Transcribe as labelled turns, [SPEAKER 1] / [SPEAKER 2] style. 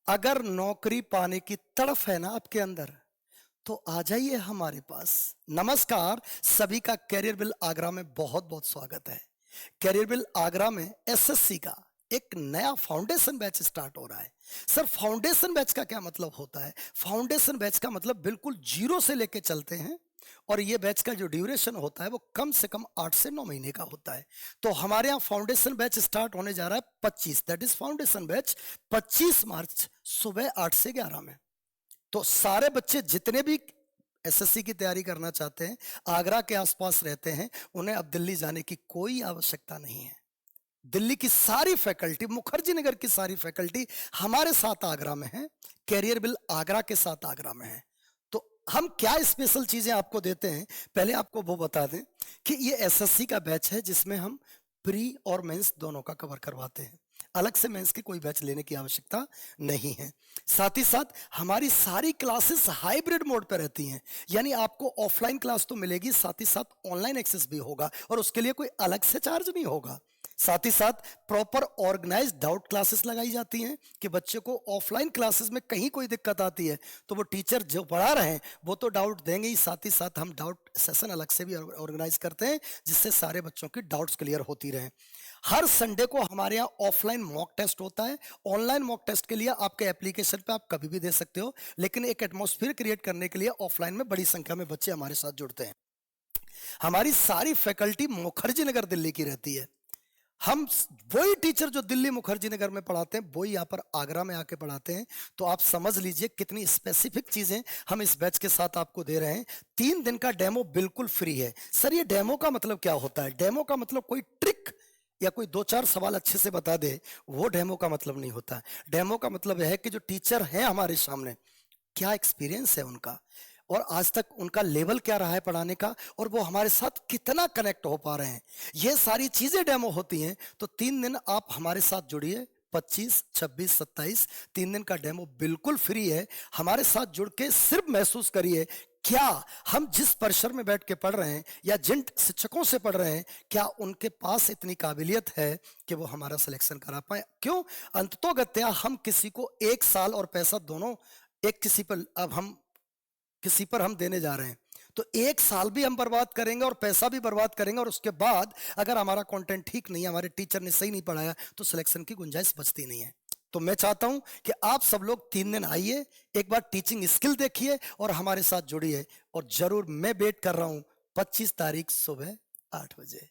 [SPEAKER 1] अगर नौकरी पाने की तड़फ है ना आपके अंदर, तो आ जाइए हमारे पास। नमस्कार, सभी का कैरियर बिल आगरा में बहुत बहुत स्वागत है। कैरियर बिल आगरा में एसएससी का एक नया फाउंडेशन बैच स्टार्ट हो रहा है। सर, फाउंडेशन बैच का क्या मतलब होता है? फाउंडेशन बैच का मतलब बिल्कुल जीरो से लेके चलते हैं, और ये बैच का जो ड्यूरेशन होता है वो कम से कम 8 से 9 महीने का होता है। तो हमारे यहाँ फाउंडेशन बैच स्टार्ट होने जा रहा है 25, दैट इज फाउंडेशन बैच 25 मार्च सुबह 8 से 11 में। तो सारे बच्चे जितने भी एसएससी की तैयारी करना चाहते हैं, आगरा के आसपास रहते हैं, उन्हें अब दिल्ली जाने की कोई आवश्यकता नहीं है। दिल्ली की सारी फैकल्टी, मुखर्जी नगर की सारी फैकल्टी हमारे साथ आगरा में है। कैरियर बिल आगरा के साथ आगरा में है। तो हम क्या स्पेशल चीजें आपको देते हैं, पहले आपको वो बता दें कि ये एसएससी का बैच है जिसमें हम प्री और मेंस दोनों का कवर करवाते हैं। अलग से मेंस की कोई बैच लेने की आवश्यकता नहीं है। साथ ही साथ हमारी सारी क्लासेस हाइब्रिड मोड पर रहती हैं, यानी आपको ऑफलाइन क्लास तो मिलेगी, साथ ही साथ ऑनलाइन एक्सेस भी होगा, और उसके लिए कोई अलग से चार्ज नहीं होगा। साथ ही साथ प्रॉपर ऑर्गेनाइज्ड डाउट क्लासेस लगाई जाती हैं कि बच्चे को ऑफलाइन क्लासेस में कहीं कोई दिक्कत आती है तो वो टीचर जो पढ़ा रहे हैं वो तो डाउट देंगे ही, साथ ही साथ हम डाउट सेशन अलग से भी ऑर्गेनाइज करते हैं जिससे सारे बच्चों की डाउट्स क्लियर होती रहे। हर संडे को हमारे यहाँ ऑफलाइन मॉक टेस्ट होता है। ऑनलाइन मॉक टेस्ट के लिए आपके एप्लीकेशन पे आप कभी भी दे सकते हो, लेकिन एक एटमॉस्फेयर क्रिएट करने के लिए ऑफलाइन में बड़ी संख्या में बच्चे हमारे साथ जुड़ते हैं। हमारी सारी फैकल्टी मुखर्जी नगर दिल्ली की रहती है। हम वही टीचर जो दिल्ली मुखर्जी नगर में पढ़ाते हैं वही यहाँ पर आगरा में आके पढ़ाते हैं। तो आप समझ लीजिए कितनी स्पेसिफिक चीजें हम इस बैच के साथ आपको दे रहे हैं। 3 दिन का डेमो बिल्कुल फ्री है। सर, ये डेमो का मतलब क्या होता है? डेमो का मतलब कोई ट्रिक या कोई 2-4 सवाल अच्छे से बता दे, वो डेमो का मतलब नहीं होता। डेमो का मतलब है कि जो टीचर है हमारे सामने, क्या एक्सपीरियंस है उनका, और आज तक उनका लेवल क्या रहा है पढ़ाने का, और वो हमारे साथ कितना कनेक्ट हो पा रहे हैं, ये सारी चीजें डेमो होती हैं। तो 3 दिन आप हमारे साथ जुड़िए, 25, 26, 27, 3 दिन का डेमो बिल्कुल फ्री है। हमारे साथ जुड़ के सिर्फ महसूस करिए, क्या हम जिस परिसर में बैठ के पढ़ रहे हैं या जिन शिक्षकों से पढ़ रहे हैं, क्या उनके पास इतनी काबिलियत है कि वो हमारा सिलेक्शन करा पाए। क्यों? अंततोगत्या हम किसी को 1 साल और पैसा दोनों एक किसी पर, अब हम किसी पर हम देने जा रहे हैं, तो 1 साल भी हम बर्बाद करेंगे और पैसा भी बर्बाद करेंगे, और उसके बाद अगर हमारा कंटेंट ठीक नहीं है, हमारे टीचर ने सही नहीं पढ़ाया, तो सिलेक्शन की गुंजाइश बचती नहीं है। तो मैं चाहता हूं कि आप सब लोग 3 दिन आइए, एक बार टीचिंग स्किल देखिए और हमारे साथ जुड़िए। और जरूर मैं वेट कर रहा हूं 25 तारीख सुबह 8 बजे।